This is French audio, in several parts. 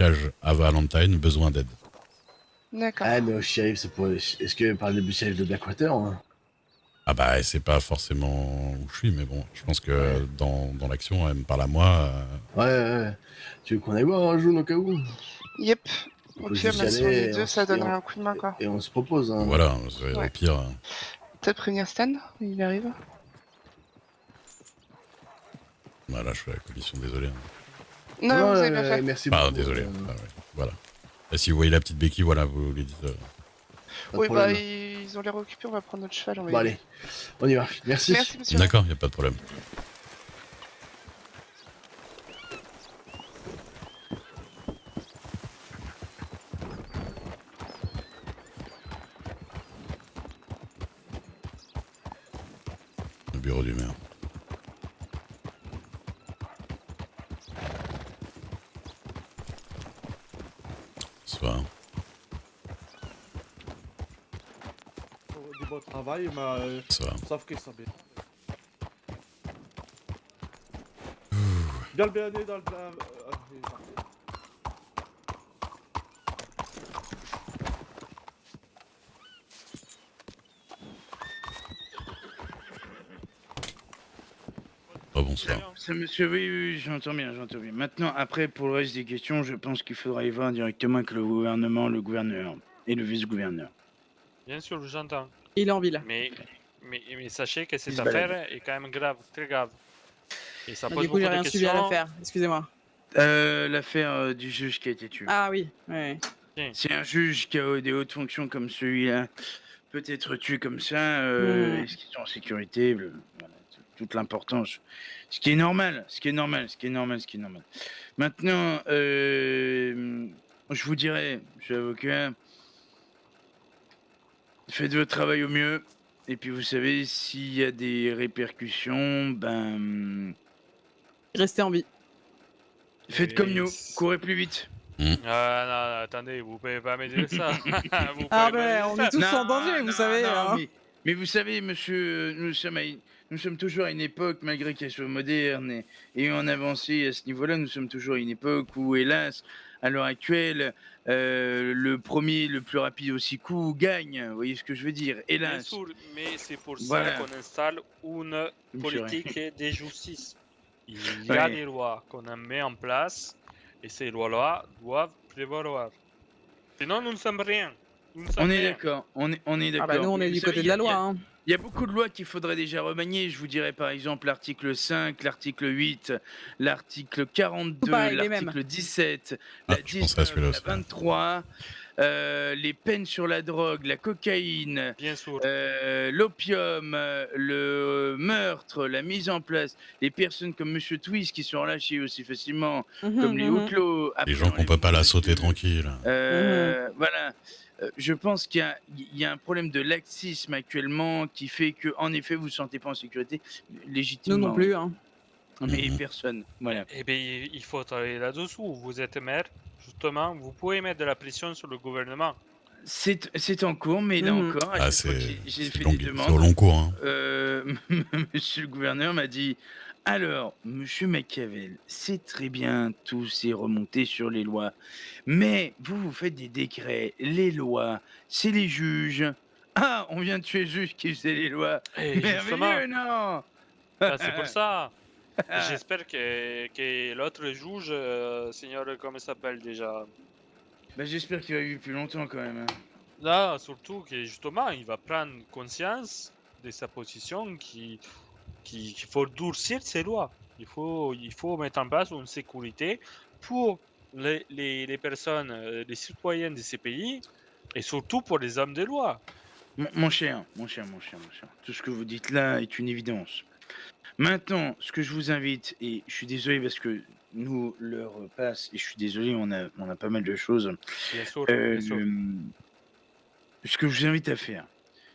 Cage à Valentine, besoin d'aide. D'accord. Ah, mais au shérif, c'est pour. Est-ce que parler du shérif de Blackwater hein? Ah bah, c'est pas forcément où je suis, mais bon, je pense Ouais. que dans l'action, elle me parle à moi. Ouais, ouais. Tu veux qu'on aille voir un jour au cas où? Yep. On Au peut pire, juste y même si on est aller deux, ça donnerait un coup de main, quoi. et on se propose. Hein. Voilà, au Ouais. pire. Peut-être prévenir Stan, il arrive. Voilà, je fais la commission, désolé. Hein. Non, Non, vous avez bien fait. merci Enfin, beaucoup. désolé. Ah ouais, voilà. Et si vous voyez la petite béquille, voilà, vous lui dites. Pas de Oui, bah, problème. ils ont l'air occupés, on va prendre notre cheval, on va y Bon, aller. allez, on y va. Merci. Merci, monsieur. D'accord, y a pas de problème. Le bureau du maire. Soir. Du bon travail, mais Soir. sauf que ça bien. Bien le bienvenue dans le plan. Oh, bonsoir. Alors, ça, monsieur, oui, oui, j'entends bien, j'entends bien. Maintenant, après, pour le reste des questions, je pense qu'il faudra y voir directement avec le gouvernement, le gouverneur et le vice-gouverneur. Bien sûr, j'entends. Il est en ville. Mais sachez que cette Il se balade. affaire est quand même grave, très grave. Et ça Ah, pose du coup, j'ai beaucoup de rien suivi à questions. l'affaire. Excusez-moi. L'affaire du juge qui a été tué. Ah oui, ouais. Tiens, Si un juge qui a des hautes fonctions comme celui-là peut être tué comme ça, est-ce qu'ils sont en sécurité voilà, toute l'importance. Ce qui est normal, ce qui est normal, ce qui est normal, ce qui est normal. Maintenant, je vous dirais, monsieur l'avocat, faites votre travail au mieux. Et puis vous savez, s'il y a des répercussions, ben Restez en vie. faites et comme nous, c- courez plus vite. Ah non, attendez, vous pouvez pas me dire ça. Vous pouvez Ah pas me ben, dire on ça. est tous en danger, vous savez. hein. mais vous savez, monsieur, nous sommes toujours à une époque, malgré qu'elle soit moderne et en avancée à ce niveau-là, nous sommes toujours à une époque où, hélas, à l'heure actuelle, le premier, le plus rapide aussi coup, gagne. Vous voyez ce que je veux dire? Bien Hélas. sûr, mais c'est pour ça Voilà. qu'on installe une Monsieur Ray. politique de justice. Il y a Ouais. des lois qu'on a mis en place et ces lois-là doivent prévaloir. Sinon, nous ne sommes rien. Nous ne sommes On est rien. d'accord, on est Ah d'accord. bah nous, on Mais est vous du savez, côté de la loi. Hein. Il y a beaucoup de lois qu'il faudrait déjà remanier. Je vous dirais par exemple l'article 5, l'article 8, l'article Tout 42, pareil, les mêmes. l'article 17, Ah, la je pensais à 19, celui-là la aussi. 23, les peines sur la drogue, la cocaïne, Bien sûr. l'opium, le meurtre, la mise en place, les personnes comme Monsieur Twist qui sont relâchées aussi facilement, comme les Outlaws. Les gens qu'on peut pas la sauter tranquille. Voilà. Je pense qu'il y a un problème de laxisme actuellement qui fait que, en effet, vous ne vous sentez pas en sécurité Nous légitimement. non plus. Hein. Mais personne. Voilà. Eh bien, il faut travailler là-dessous. Vous êtes maire, justement, vous pouvez mettre de la pression sur le gouvernement. C'est en cours, mais là encore, à Ah, chaque fois que c'est j'ai fait long, des c'est au demandes, long cours. Hein. monsieur le gouverneur m'a dit alors, monsieur Machiavel, c'est très bien tous ces remontées sur les lois, mais vous faites des décrets, les lois, c'est les juges. Ah, on vient de tuer le juge qui faisait les lois. Et justement, Merveilleux, non? c'est pour ça. J'espère que l'autre juge, seigneur, comment il s'appelle déjà? Bah, j'espère qu'il va vivre plus longtemps quand même. Hein. Là, surtout que justement, il va prendre conscience de sa position qu'il faut durcir ces lois. Il faut mettre en place une sécurité pour les personnes, les citoyens de ces pays et surtout pour les hommes de loi. Mon cher, tout ce que vous dites là est une évidence. Maintenant, ce que je vous invite, et je suis désolé parce que nous, l'heure passe, et je suis désolé, on a pas mal de choses. Bien sûr, bien sûr. Ce que je vous invite à faire,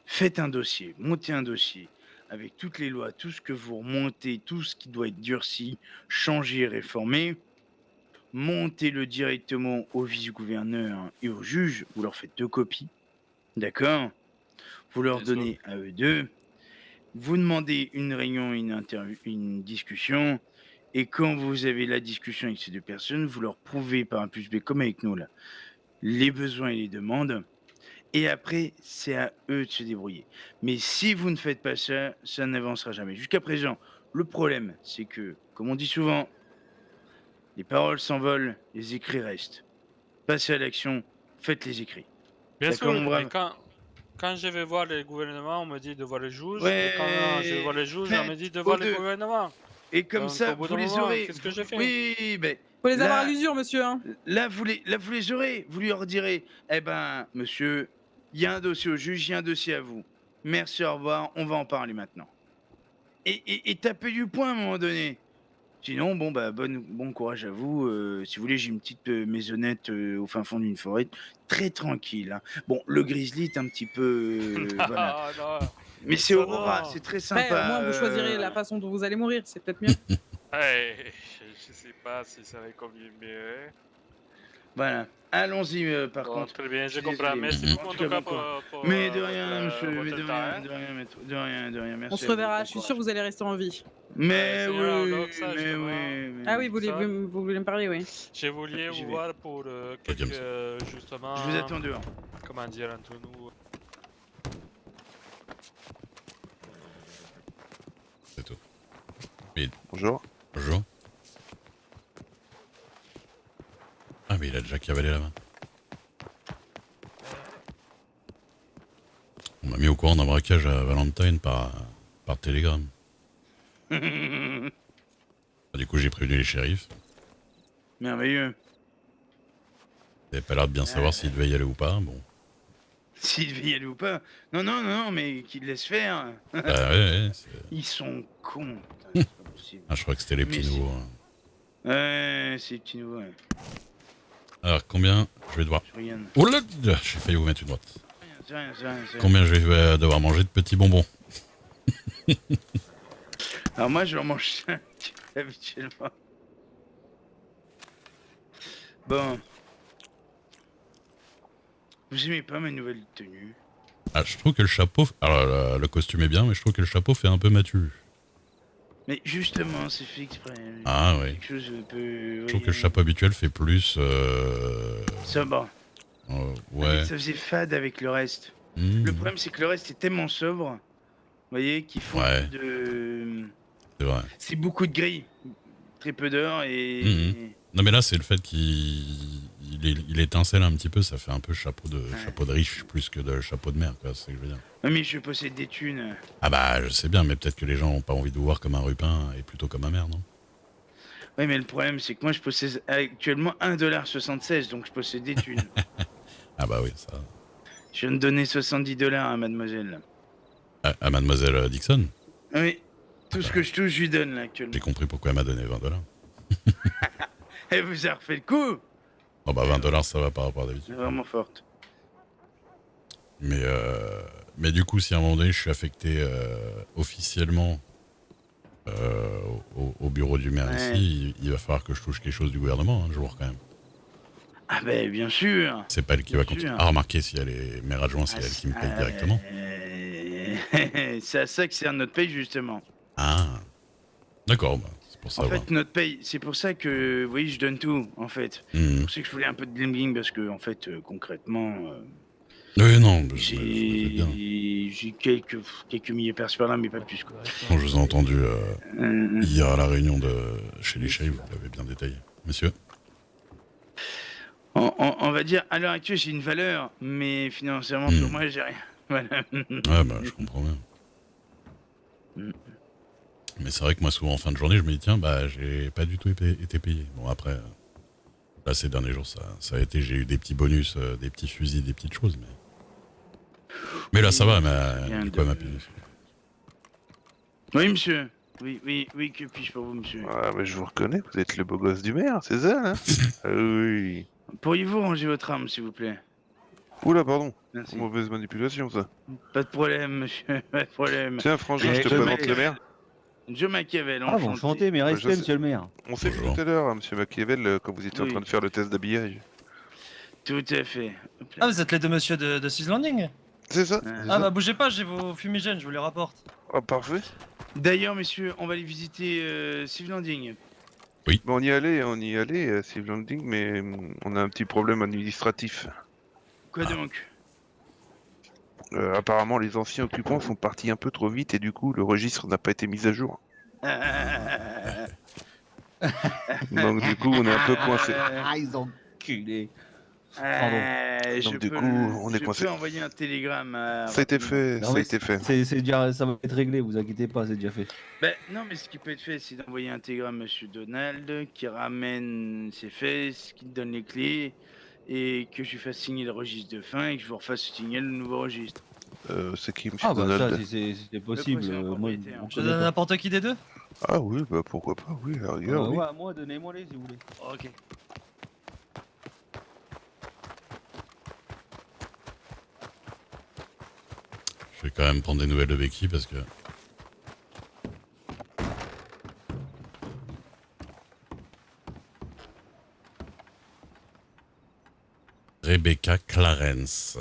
faites un dossier, montez un dossier avec toutes les lois, tout ce que vous remontez, tout ce qui doit être durci, changé, réformé. Montez-le directement au vice-gouverneur et au juge. Vous leur faites 2 copies. D'accord? Vous leur Bien sûr. donnez à eux deux. Vous demandez une réunion, une interview, une discussion. Et quand vous avez la discussion avec ces deux personnes, vous leur prouvez par un plus B comme avec nous là, les besoins et les demandes. Et après, c'est à eux de se débrouiller. Mais si vous ne faites pas ça, ça n'avancera jamais. Jusqu'à présent, le problème, c'est que, comme on dit souvent, les paroles s'envolent, les écrits restent. Passez à l'action, faites les écrits. Bien D'accord, sûr, mon brave. mais quand je vais voir le gouvernement, on me dit de voir les juges. Ouais, Et quand je vais voir les juges, on me dit de voir le aux deux. gouvernement. Et comme Donc, ça, au bout vous d'un les moment, aurez. qu'est-ce que je fais? Oui, mais Faut les avoir Là- à l'usure, monsieur. Hein. là, vous les aurez. Vous leur direz, eh ben, monsieur, il y a un dossier au juge, il y a un dossier à vous. Merci, au revoir, on va en parler maintenant. Et tapez du poing à un moment donné. Sinon, bon, bah, bon courage à vous. Si vous voulez, j'ai une petite maisonnette au fin fond d'une forêt, très tranquille. Hein. Bon, le grizzly est un petit peu... voilà. Ah, non. Mais c'est ça, Aurora, non. c'est très Ouais, sympa. au moins, vous choisirez la façon dont vous allez mourir. C'est peut-être mieux. Ouais, je sais pas si ça va convenir mieux. Voilà. Allons-y, par Bon, contre. très bien, je je suis comprends. désolé. Merci En beaucoup en tout tout cas, cas bon pour, Mais de rien, monsieur, mais votre de temps, rien, hein. de rien, maître, de rien, de rien. Merci. On se à vous, reverra. bon Je suis sûr courage. que vous allez rester en vie. Mais c'est oui, alors que ça, mais justement. oui. mais Ah oui, vous Ça. voulez me parler, oui. Je voulais J'y vous vais. voir pour Comme quelques, ça. justement, Je vous attends dehors. comment dire, entre nous. C'est tout. Bonjour. Bonjour. Ah, mais il a déjà cavalé la main. On m'a mis au courant d'un braquage à Valentine par télégramme. Du coup, j'ai prévenu les shérifs. Merveilleux. Ils n'avaient pas l'air de bien savoir s'ils devaient y aller ou pas. Bon. S'il devait y aller ou pas. Non, mais qu'ils laissent faire. Bah ouais, c'est- Ils sont cons. Putain, c'est pas possible. Ah, je crois que c'était les petits Mais nouveaux. Hein. Ouais, c'est petit nouveau. Ouais. Alors, combien je vais devoir... Je regarde. Oh là, j'ai failli vous mettre une droite. C'est rien. Combien je vais devoir manger de petits bonbons? Alors moi, je en mange 5 habituellement. Bon. Vous aimez pas ma nouvelle tenue? Ah, je trouve que le chapeau... Alors, le costume est bien, mais je trouve que le chapeau fait un peu matu. Mais justement, c'est fait exprès. Ah, oui. Quelque chose un peu... Je trouve que le chapeau habituel fait plus... Sobre. ouais. Ça faisait fade avec le reste. Hmm, Le problème, c'est que le reste est tellement sobre, vous voyez, qu'il faut Ouais. de... c'est vrai. C'est beaucoup de gris, très peu d'or et... Mhm. Non, mais là, c'est le fait il étincelle un petit peu, ça fait un peu chapeau de riche plus que de chapeau de mer, quoi, c'est ce que je veux dire. Ouais, mais je possède des thunes. Ah bah, je sais bien, mais peut-être que les gens ont pas envie de vous voir comme un rupin et plutôt comme un maire, non? Oui, mais le problème, c'est que moi, je possède actuellement 1,76 $, donc je possède des thunes. Ah bah oui, ça... Je viens de donner 70 $ à mademoiselle. À mademoiselle Dixon, Oui, tout ce que je touche, je lui donne, là, actuellement. j'ai compris pourquoi elle m'a donné 20 $. Elle vous a refait le coup. Oh bah 20 $, ça va par rapport à C'est d'habitude. vraiment forte. Mais du coup, si à un moment donné, je suis affecté officiellement au bureau du maire Ouais. ici, il va falloir que je touche quelque chose du gouvernement un jour quand même. Ah ben, bien sûr. C'est pas elle qui Bien va sûr. continuer. Ah, remarquez, si elle est maire adjoint, c'est elle qui me paye directement. C'est à ça que sert notre paye, justement. Ah, d'accord, bah, c'est pour En savoir. fait, notre paye, c'est pour ça que, oui, je donne tout, en fait. Hmm. C'est pour ça que je voulais un peu de bling-bling, parce que, en fait, concrètement, Oui, non, je me fais bien. j'ai quelques milliers par-ci par-là, mais pas plus, quoi. Quand je vous ai entendu Euh, hier à la réunion chez les chefs, vous l'avez bien détaillé. Monsieur? on va dire, à l'heure actuelle, j'ai une valeur, mais financièrement, pour moi, j'ai rien. Voilà. Ouais, bah, je comprends bien. Mm. Mais c'est vrai que moi, souvent, en fin de journée, je me dis, tiens, bah, j'ai pas du tout été payé. Bon, après, là, ces derniers jours, ça a été, j'ai eu des petits bonus, des petits fusils, des petites choses, mais là, ça va, Rien du coup, de- elle m'a payé. Oui, monsieur. Oui, que puis-je pour vous, monsieur? Ah, mais je vous reconnais, vous êtes le beau gosse du maire, c'est ça, hein? Ah oui. Pourriez-vous ranger votre arme, s'il vous plaît? Oula, pardon. Merci. Mauvaise manipulation, ça. Pas de problème, monsieur, pas de problème. Tiens, Frangin, je te je présente vais- le maire. Joe Machiavel, Ah, vous chantez, mes je respects, sais. monsieur le maire. On s'est vu Bonjour. tout à l'heure, hein, monsieur Machiavel, quand vous étiez en Oui. train de faire le test d'habillage. Tout à fait. Hop là. Ah, vous êtes les deux monsieur de Swiss Landing? C'est ça? Ah, c'est Ah ça. bah bougez pas, j'ai vos fumigènes, je vous les rapporte. Ah, parfait. D'ailleurs, messieurs, on va aller visiter Steve Landing. Bon, on y allait, Steve Landing, mais on a un petit problème administratif. Quoi donc? Apparemment, les anciens occupants sont partis un peu trop vite et du coup, le registre n'a pas été mis à jour. Donc du coup, on est un peu coincé. Ah, ils ont enculé. Donc, du coup, on est coincé. Je peux envoyer un télégramme à... Ça a été fait, Non, ça a mais été fait. C'est déjà, ça va être réglé, vous inquiétez pas, c'est déjà fait. Ben, non, mais ce qui peut être fait, c'est d'envoyer un télégramme à Monsieur Donald, qui ramène ses fesses, qui te donne les clés, et que je lui fasse signer le registre de fin, et que je vous refasse signer le nouveau registre. C'est qui, Monsieur Ah bah ça, Donald? si c'est possible. président Moi, propriétaire. on Je connaît donne pas. n'importe qui des deux? Ah oui, bah pourquoi pas, oui, à la rigueur, oui. Ouais, moi, donnez-moi-les si vous voulez. Ok. Je vais quand même prendre des nouvelles de Becky parce que. Rebecca Clarence.